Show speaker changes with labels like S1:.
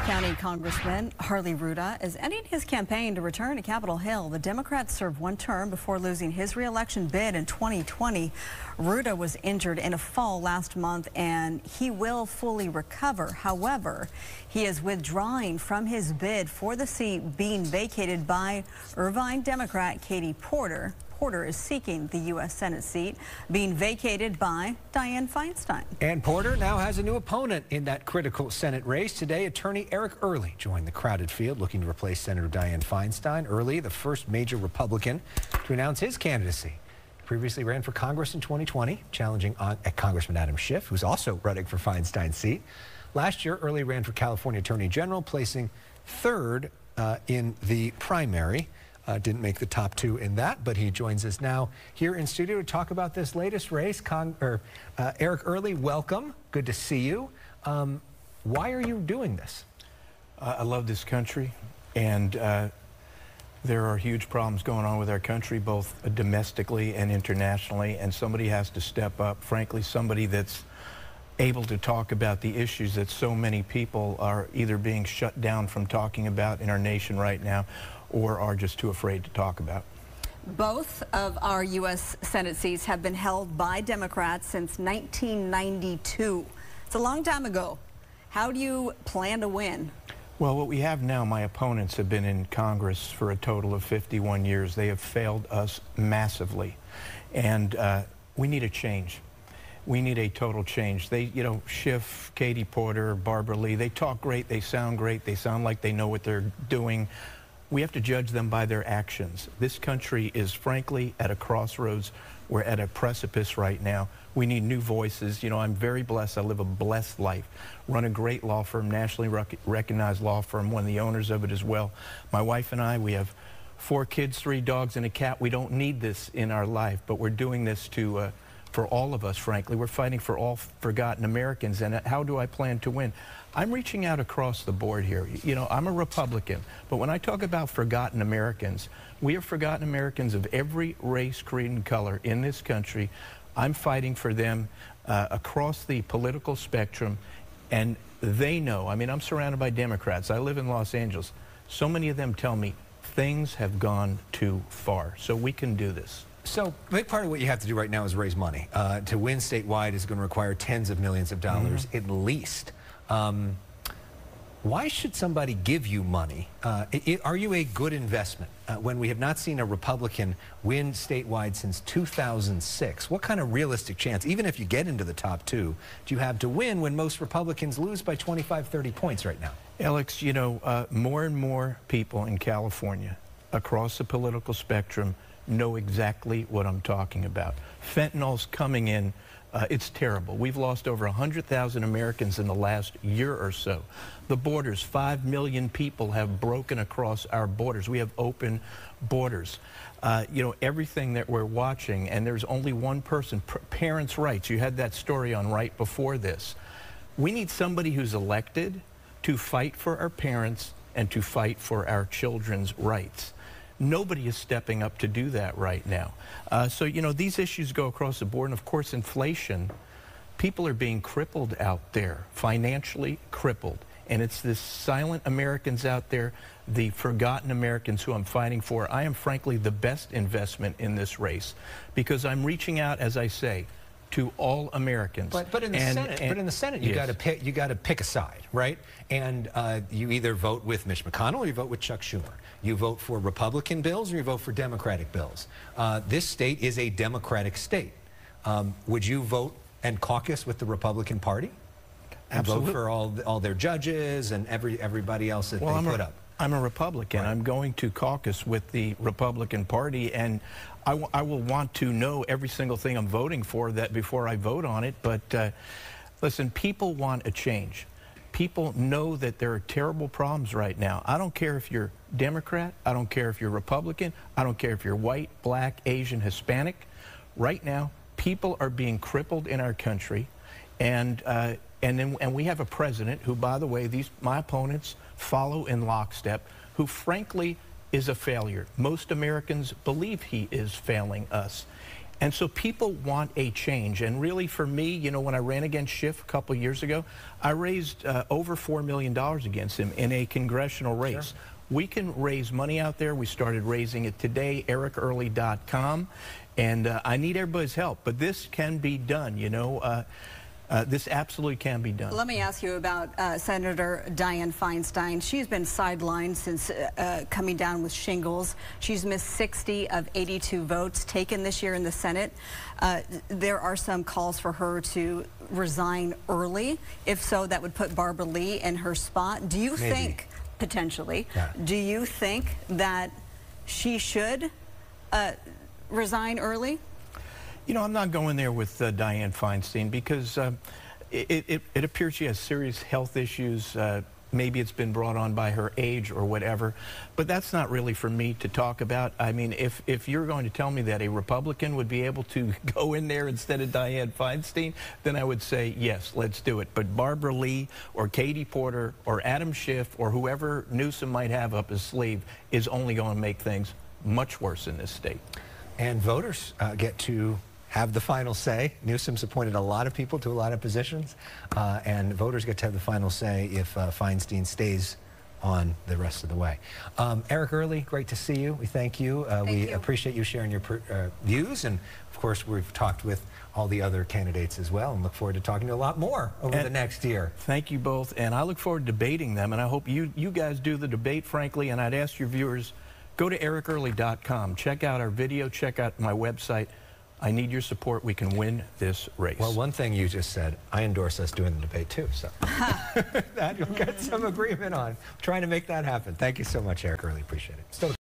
S1: County Congressman Harley Rouda is ending his campaign to return to Capitol Hill. The Democrat served one term before losing his re-election bid in 2020. Rouda was injured in a fall last month and he will fully recover. However, he is withdrawing from his bid for the seat being vacated by Irvine Democrat Katie Porter. Porter is seeking the U.S. Senate seat being vacated by Dianne Feinstein.
S2: And Porter now has a new opponent in that critical Senate race. Today, attorney Eric Early joined the crowded field looking to replace Senator Dianne Feinstein. Early, the first major Republican to announce his candidacy. He previously ran for Congress in 2020, challenging Congressman Adam Schiff, who's also running for Feinstein's seat. Last year, Early ran for California Attorney General, placing third in the primary. Didn't make the top two in that, but he joins us now here in studio to talk about this latest race. Eric Early, welcome. Good to see you. Why are you doing this?
S3: I love this country, and there are huge problems going on with our country, both domestically and internationally, and somebody has to step up. Frankly, somebody that's able to talk about the issues that so many people are either being shut down from talking about in our nation right now, or are just too afraid to talk about.
S1: Both of our U.S. Senate seats have been held by Democrats since 1992. It's a long time ago. How do you plan to win?
S3: Well, what we have now, my opponents have been in Congress for a total of 51 years. They have failed us massively, and we need a change. We need a total change. They, Schiff, Katie Porter, Barbara Lee, they talk great, they sound like they know what they're doing. We have to judge them by their actions. This country is frankly at a crossroads. We're at a precipice right now. We need new voices. I'm very blessed. I live a blessed life. Run a great law firm, nationally recognized law firm, one of the owners of it as well. My wife and I, we have 4 kids, 3 dogs, and a cat. We don't need this in our life, but we're doing this for all of us, frankly. We're fighting for all forgotten Americans, and how do I plan to win? I'm reaching out across the board here. I'm a Republican, but when I talk about forgotten Americans, we are forgotten Americans of every race, creed, and color in this country. I'm fighting for them across the political spectrum, and they know. I'm surrounded by Democrats. I live in Los Angeles. So many of them tell me things have gone too far, so we can do this.
S2: So a big part of what you have to do right now is raise money. To win statewide is going to require tens of millions of dollars at least. Why should somebody give you money? Are you a good investment when we have not seen a Republican win statewide since 2006? What kind of realistic chance, even if you get into the top 2, do you have to win when most Republicans lose by 25, 30 points right now?
S3: Alex, more and more people in California across the political spectrum know exactly what I'm talking about. Fentanyl's coming in. It's terrible. We've lost over 100,000 Americans in the last year or so. The borders, 5 million people have broken across our borders. We have open borders. Everything that we're watching, and there's only one person, parents' rights. You had that story on right before this. We need somebody who's elected to fight for our parents and to fight for our children's rights. Nobody is stepping up to do that right now. So these issues go across the board, and of course inflation. People are being crippled out there, financially crippled. And it's the silent Americans out there, the forgotten Americans who I'm fighting for. I am frankly the best investment in this race because I'm reaching out, as I say, to all Americans.
S2: But in the Senate, you
S3: yes.
S2: got to pick a side, right? And you either vote with Mitch McConnell or you vote with Chuck Schumer. You vote for Republican bills or you vote for Democratic bills. This state is a Democratic state. Would you vote and caucus with the Republican Party? And
S3: Absolutely.
S2: Vote for all their judges and everybody else that they put up?
S3: I'm a Republican. Right. I'm going to caucus with the Republican Party, and I will want to know every single thing I'm voting for that before I vote on it. But listen, people want a change. People know that there are terrible problems right now. I don't care if you're Democrat. I don't care if you're Republican. I don't care if you're white, black, Asian, Hispanic. Right now, people are being crippled in our country, and we have a president who, by the way, my opponents follow in lockstep, who frankly is a failure. Most Americans believe he is failing us. And so people want a change. And really, for me, you know, when I ran against Schiff a couple years ago, I raised over $4 million against him in a congressional race. Sure. We can raise money out there. We started raising it today, ericearly.com. And I need everybody's help. But this can be done, you know. This absolutely can be done.
S1: Let me ask you about Senator Dianne Feinstein. She's been sidelined since coming down with shingles. She's missed 60 of 82 votes taken this year in the Senate. There are some calls for her to resign early. If so, that would put Barbara Lee in her spot. Do you think, potentially, do you think that she should resign early?
S3: You know, I'm not going there with Dianne Feinstein because it appears she has serious health issues. Maybe it's been brought on by her age or whatever, but that's not really for me to talk about. I mean, if you're going to tell me that a Republican would be able to go in there instead of Dianne Feinstein, then I would say, yes, let's do it. But Barbara Lee or Katie Porter or Adam Schiff or whoever Newsom might have up his sleeve is only going to make things much worse in this state.
S2: And voters get to have the final say. Newsom's appointed a lot of people to a lot of positions, and voters get to have the final say if Feinstein stays on the rest of the way. Eric Early, great to see you. We thank you. We appreciate you sharing your views, and of course we've talked with all the other candidates as well and look forward to talking to a lot more over the next year.
S3: Thank you both, and I look forward to debating them, and I hope you guys do the debate, frankly, and I'd ask your viewers, go to ericearly.com. Check out our video, check out my website. I need your support. We can win this race.
S2: Well, one thing you just said, I endorse us doing the debate too, so that you'll get some agreement on. Trying to make that happen. Thank you so much, Eric Early. Appreciate it. Still